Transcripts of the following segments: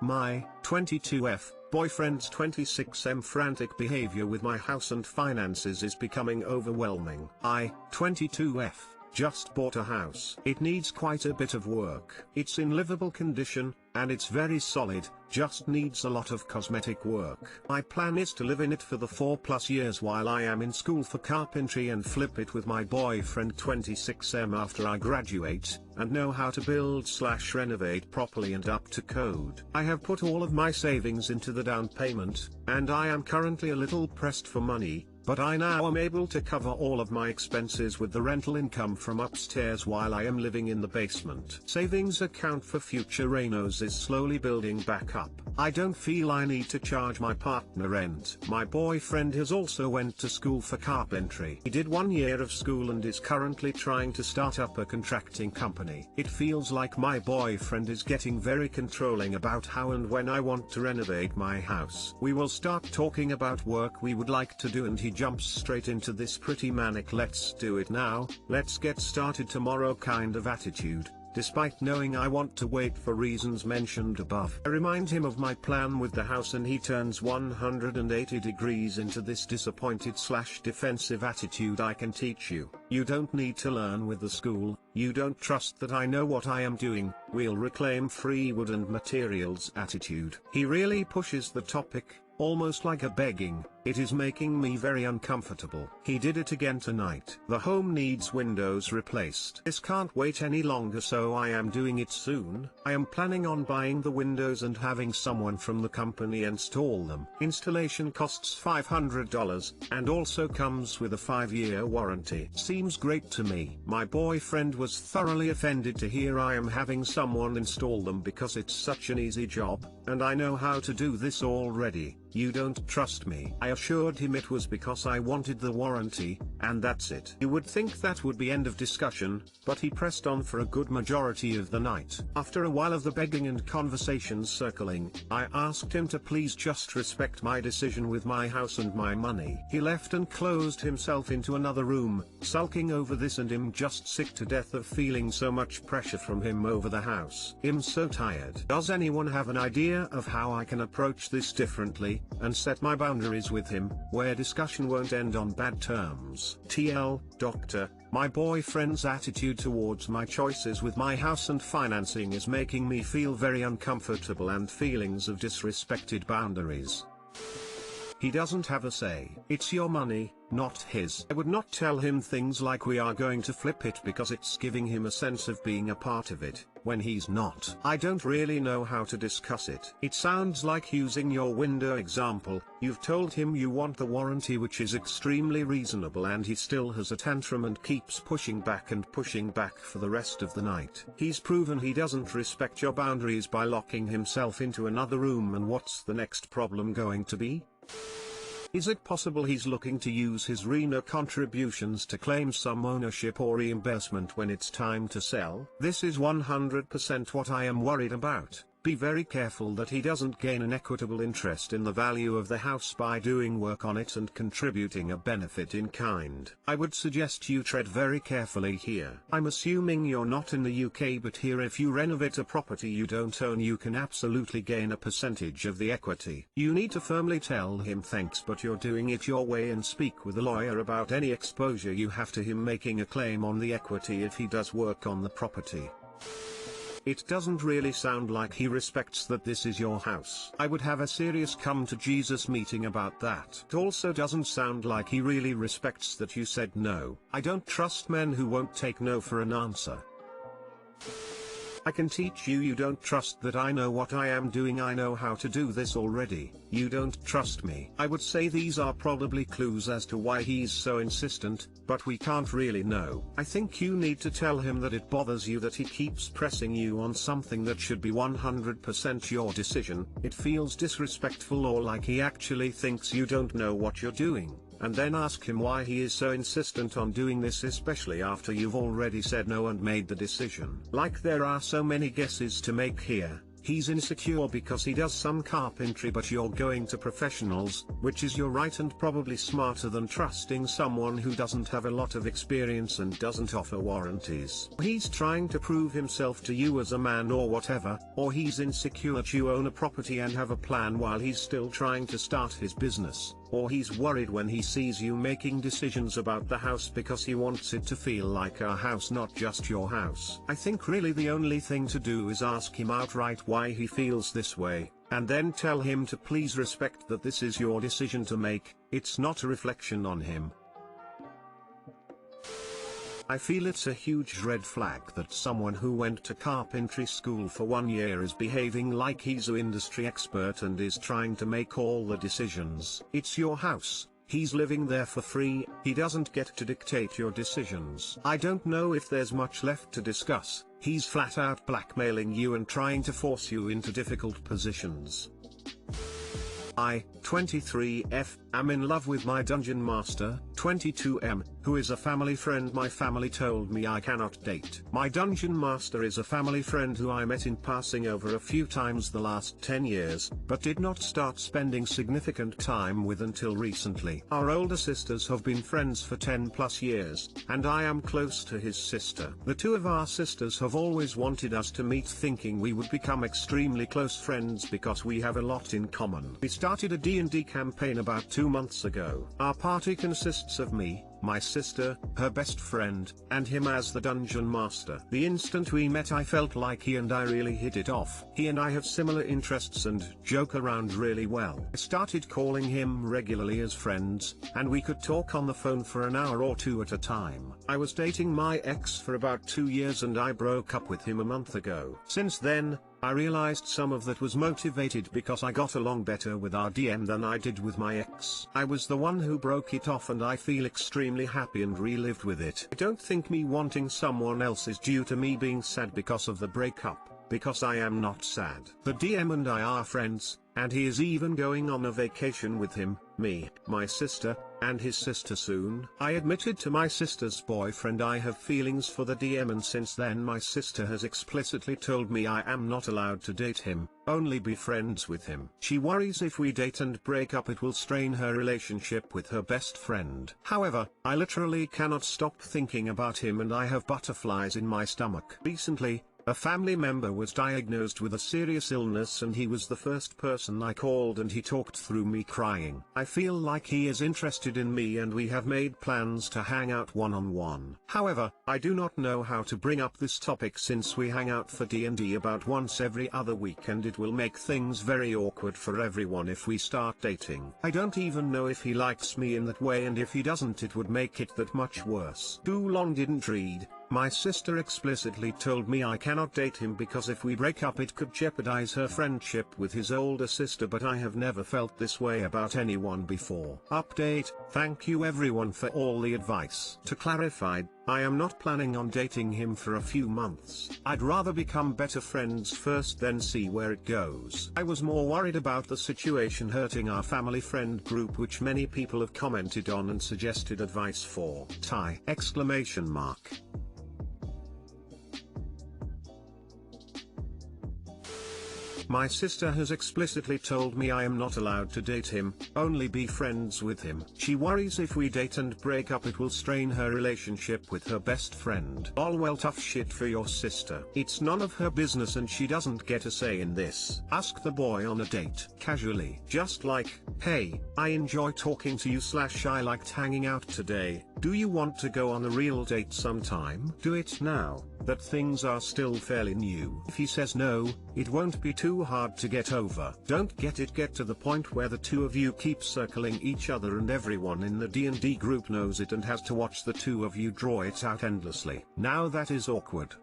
My 22F boyfriend's 26M frantic behavior with my house and finances is becoming overwhelming. I 22F just bought a house. It needs quite a bit of work. It's in livable condition, and it's very solid, just needs a lot of cosmetic work. My plan is to live in it for the 4+ years while I am in school for carpentry and flip it with my boyfriend 26M after I graduate, and know how to build/renovate properly and up to code. I have put all of my savings into the down payment, and I am currently a little pressed for money, but I now am able to cover all of my expenses with the rental income from upstairs while I am living in the basement. Savings account for future renos is slowly building back up. I don't feel I need to charge my partner rent. My boyfriend has also went to school for carpentry. He did 1 year of school and is currently trying to start up a contracting company. It feels like my boyfriend is getting very controlling about how and when I want to renovate my house. We will start talking about work we would like to do and he jumps straight into this pretty manic "let's do it now, let's get started tomorrow" kind of attitude, despite knowing I want to wait for reasons mentioned above. I remind him of my plan with the house and he turns 180 degrees into this disappointed/defensive attitude. "I can teach you. You don't need to learn with the school. You don't trust that I know what I am doing. We'll reclaim free wood and materials" attitude. He really pushes the topic, almost like a begging. It is making me very uncomfortable. He did it again tonight. "The home needs windows replaced. This can't wait any longer, so I am doing it soon. I am planning on buying the windows and having someone from the company install them. Installation costs $500, and also comes with a 5-year warranty. Seems great to me." My boyfriend was thoroughly offended to hear I am having someone install them because it's such an easy job, and I know how to do this already. "You don't trust me." I assured him it was because I wanted the warranty, and that's it. You would think that would be end of discussion, but he pressed on for a good majority of the night. After a while of the begging and conversations circling, I asked him to please just respect my decision with my house and my money. He left and closed himself into another room, sulking over this, and I'm just sick to death of feeling so much pressure from him over the house. I'm so tired. Does anyone have an idea of how I can approach this differently, and set my boundaries with him, where discussion won't end on bad terms? TL, Doctor, my boyfriend's attitude towards my choices with my house and financing is making me feel very uncomfortable and feelings of disrespected boundaries. He doesn't have a say. It's your money, not his. I would not tell him things like "we are going to flip it" because it's giving him a sense of being a part of it, when he's not. I don't really know how to discuss it. It sounds like, using your window example, you've told him you want the warranty, which is extremely reasonable, and he still has a tantrum and keeps pushing back and pushing back for the rest of the night. He's proven he doesn't respect your boundaries by locking himself into another room, and what's the next problem going to be? Is it possible he's looking to use his Reno contributions to claim some ownership or reimbursement when it's time to sell? This is 100% what I am worried about. Be very careful that he doesn't gain an equitable interest in the value of the house by doing work on it and contributing a benefit in kind. I would suggest you tread very carefully here. I'm assuming you're not in the UK, but here, if you renovate a property you don't own, you can absolutely gain a percentage of the equity. You need to firmly tell him thanks, but you're doing it your way, and speak with a lawyer about any exposure you have to him making a claim on the equity if he does work on the property. It doesn't really sound like he respects that this is your house. I would have a serious come to Jesus meeting about that. It also doesn't sound like he really respects that you said no. I don't trust men who won't take no for an answer. I can teach you. You don't trust that I know what I am doing. I know how to do this already. You don't trust me. I would say these are probably clues as to why he's so insistent, but we can't really know. I think you need to tell him that it bothers you that he keeps pressing you on something that should be 100% your decision. It feels disrespectful, or like he actually thinks you don't know what you're doing. And then ask him why he is so insistent on doing this, especially after you've already said no and made the decision. Like, there are so many guesses to make here. he's insecure because he does some carpentry but you're going to professionals, which is your right and probably smarter than trusting someone who doesn't have a lot of experience and doesn't offer warranties. He's trying to prove himself to you as a man or whatever, or he's insecure that you own a property and have a plan while he's still trying to start his business, or he's worried when he sees you making decisions about the house because he wants it to feel like a house, not just your house. I think really the only thing to do is ask him outright why he feels this way, and then tell him to please respect that this is your decision to make, it's not a reflection on him. I feel it's a huge red flag that someone who went to carpentry school for 1 year is behaving like he's an industry expert and is trying to make all the decisions. It's your house, he's living there for free, he doesn't get to dictate your decisions. I don't know if there's much left to discuss, he's flat out blackmailing you and trying to force you into difficult positions. I, 23F, am in love with my dungeon master, 22M, who is a family friend. My family told me I cannot date. My dungeon master is a family friend who I met in passing over a few times the last 10 years, but did not start spending significant time with until recently. Our older sisters have been friends for 10 plus years, and I am close to his sister. The two of our sisters have always wanted us to meet, thinking we would become extremely close friends because we have a lot in common. We started a D&D campaign about 2 months ago. Our party consists of me, my sister, her best friend, and him as the dungeon master. The instant we met I felt like he and I really hit it off. He and I have similar interests and joke around really well. I started calling him regularly as friends, and we could talk on the phone for an hour or two at a time. I was dating my ex for about 2 years and I broke up with him a month ago. Since then, I realized some of that was motivated because I got along better with our DM than I did with my ex. I was the one who broke it off and I feel extremely happy and relived with it. I don't think me wanting someone else is due to me being sad because of the breakup, because I am not sad. The DM and I are friends, and he is even going on a vacation with him, me, my sister, and his sister soon. I admitted to my sister's boyfriend I have feelings for the DM, and since then my sister has explicitly told me I am not allowed to date him, only be friends with him. She worries if we date and break up it will strain her relationship with her best friend. However, I literally cannot stop thinking about him and I have butterflies in my stomach. Recently, a family member was diagnosed with a serious illness and he was the first person I called and he talked through me crying. I feel like he is interested in me and we have made plans to hang out one-on-one. However, I do not know how to bring up this topic since we hang out for D&D about once every other week and it will make things very awkward for everyone if we start dating. I don't even know if he likes me in that way, and if he doesn't it would make it that much worse. Too long didn't read. My sister explicitly told me I cannot date him because if we break up it could jeopardize her friendship with his older sister, but I have never felt this way about anyone before. Update: thank you everyone for all the advice. To clarify, I am not planning on dating him for a few months. I'd rather become better friends first then see where it goes. I was more worried about the situation hurting our family friend group, which many people have commented on and suggested advice for. Ty! Exclamation mark. My sister has explicitly told me I am not allowed to date him, only be friends with him. She worries if we date and break up it will strain her relationship with her best friend. All well, tough shit for your sister. It's none of her business and she doesn't get a say in this. Ask the boy on a date, casually. Just like, hey, I enjoy talking to you / I liked hanging out today, do you want to go on a real date sometime? Do it now, that things are still fairly new. If he says no, it won't be too hard to get over. Don't get to the point where the two of you keep circling each other and everyone in the D&D group knows it and has to watch the two of you draw it out endlessly. Now that is awkward.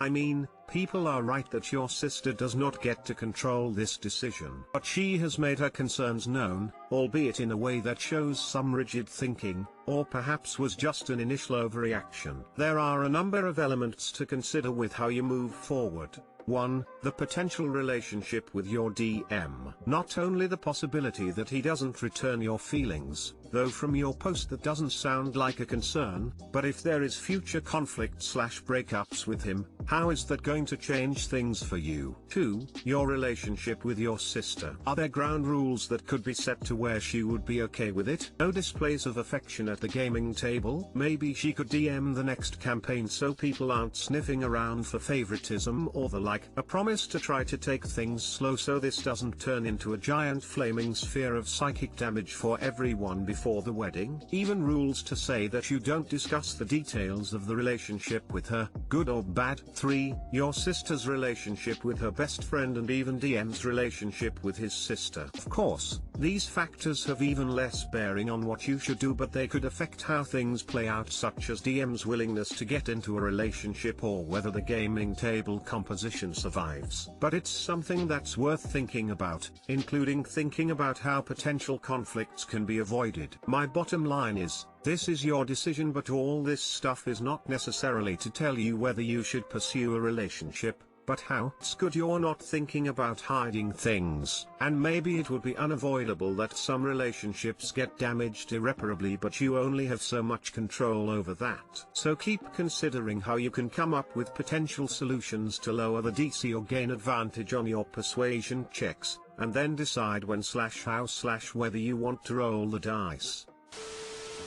I mean, people are right that your sister does not get to control this decision. But she has made her concerns known, albeit in a way that shows some rigid thinking, or perhaps was just an initial overreaction. There are a number of elements to consider with how you move forward. 1. The potential relationship with your DM. Not only the possibility that he doesn't return your feelings, though from your post that doesn't sound like a concern, but if there is future conflict/breakups with him, how is that going to change things for you? 2. Your relationship with your sister. Are there ground rules that could be set to where she would be okay with it? No displays of affection at the gaming table? Maybe she could DM the next campaign so people aren't sniffing around for favoritism or the like. A promise to try to take things slow so this doesn't turn into a giant flaming sphere of psychic damage for everyone before the wedding. Even rules to say that you don't discuss the details of the relationship with her, good or bad. 3. Your sister's relationship with her best friend and even DM's relationship with his sister. Of course, these factors have even less bearing on what you should do, but they could affect how things play out, such as DM's willingness to get into a relationship or whether the gaming table composition survives. But it's something that's worth thinking about, including thinking about how potential conflicts can be avoided. My bottom line is, this is your decision, but all this stuff is not necessarily to tell you whether you should pursue a relationship, but how. It's good you're not thinking about hiding things, and maybe it would be unavoidable that some relationships get damaged irreparably, but you only have so much control over that. So keep considering how you can come up with potential solutions to lower the DC or gain advantage on your persuasion checks, and then decide when/how/whether you want to roll the dice.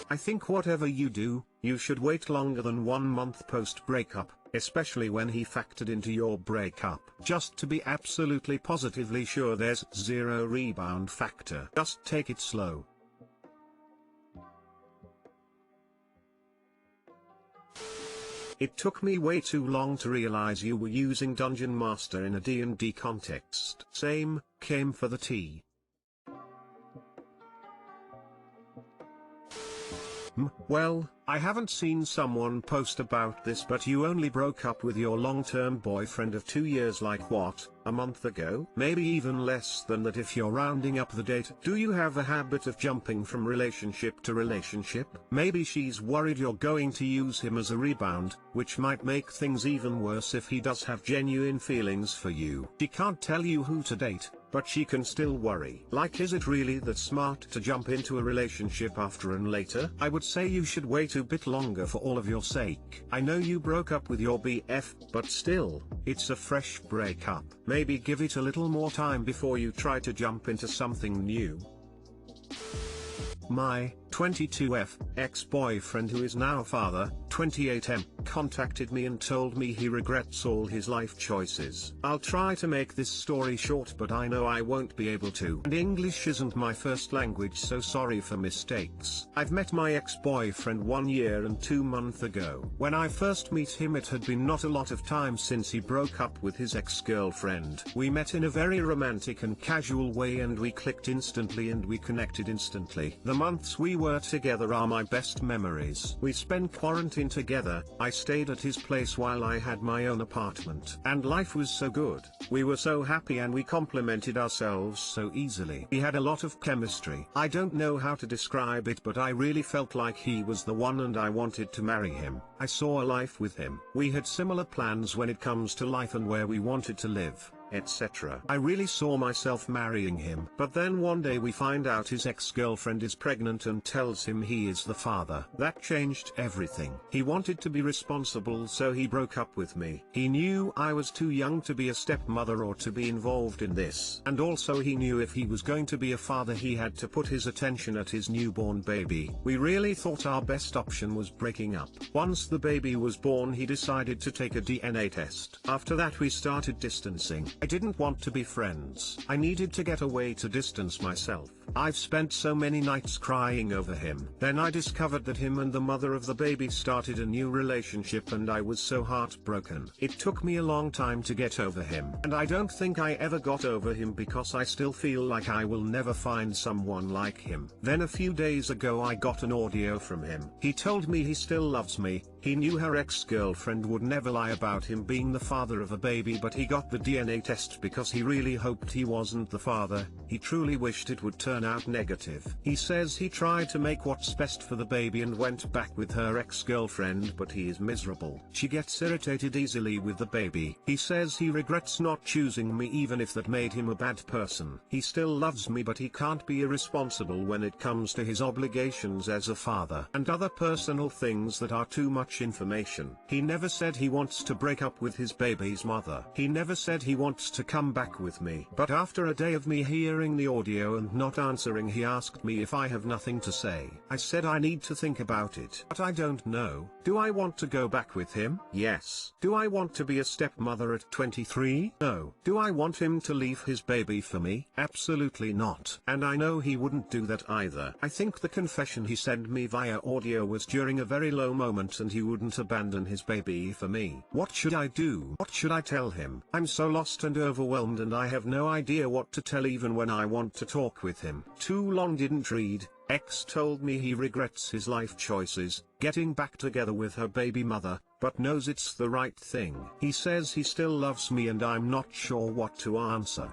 I think whatever you do, you should wait longer than 1 month post-breakup, especially when he factored into your breakup. Just to be absolutely positively sure there's zero rebound factor. Just take it slow. It took me way too long to realize you were using Dungeon Master in a D&D context. Same, came for the tea. Well, I haven't seen someone post about this, but you only broke up with your long-term boyfriend of 2 years like what, a month ago? Maybe even less than that if you're rounding up the date. Do you have a habit of jumping from relationship to relationship? Maybe she's worried you're going to use him as a rebound, which might make things even worse if he does have genuine feelings for you. She can't tell you who to date, but she can still worry. Like, is it really that smart to jump into a relationship after and later? I would say you should wait a bit longer for all of your sake. I know you broke up with your BF, but still, it's a fresh breakup. Maybe give it a little more time before you try to jump into something new. My 22F ex-boyfriend, who is now father, 28M, contacted me and told me he regrets all his life choices. I'll try to make this story short, but I know I won't be able to. And English isn't my first language, so sorry for mistakes. I've met my ex-boyfriend 1 year and 2 months ago. When I first met him, it had been not a lot of time since he broke up with his ex-girlfriend. We met in a very romantic and casual way, and we clicked instantly and we connected instantly. The months we were together are my best memories. We spent quarantine together. I stayed at his place while I had my own apartment. And life was so good. We were so happy and we complimented ourselves so easily. We had a lot of chemistry. I don't know how to describe it, but I really felt like he was the one and I wanted to marry him. I saw a life with him. We had similar plans when it comes to life and where we wanted to live, etc. I really saw myself marrying him. But then one day we find out his ex-girlfriend is pregnant and tells him he is the father. That changed everything. He wanted to be responsible, so he broke up with me. He knew I was too young to be a stepmother or to be involved in this. And also he knew if he was going to be a father, he had to put his attention at his newborn baby. We really thought our best option was breaking up. Once the baby was born, he decided to take a DNA test. After that we started distancing. I didn't want to be friends. I needed to get away to distance myself. I've spent so many nights crying over him. Then I discovered that him and the mother of the baby started a new relationship and I was so heartbroken. It took me a long time to get over him. And I don't think I ever got over him because I still feel like I will never find someone like him. Then a few days ago I got an audio from him. He told me he still loves me. He knew her ex-girlfriend would never lie about him being the father of a baby, but he got the DNA test because he really hoped he wasn't the father. He truly wished it would turn out negative. He says he tried to make what's best for the baby and went back with her ex-girlfriend, but he is miserable. She gets irritated easily with the baby. He says he regrets not choosing me even if that made him a bad person. He still loves me, but he can't be irresponsible when it comes to his obligations as a father and other personal things that are too much information. He never said he wants to break up with his baby's mother. He never said he wants to come back with me. But after a day of me hearing the audio and not answering, he asked me if I have nothing to say. I said I need to think about it. But I don't know. Do I want to go back with him? Yes. Do I want to be a stepmother at 23? No. Do I want him to leave his baby for me? Absolutely not. And I know he wouldn't do that either. I think the confession he sent me via audio was during a very low moment and he wouldn't abandon his baby for me. What should I do? What should I tell him? I'm so lost and overwhelmed and I have no idea what to tell even when I want to talk with him. Too long didn't read. X told me he regrets his life choices, getting back together with her baby mother, but knows it's the right thing. He says he still loves me and I'm not sure what to answer.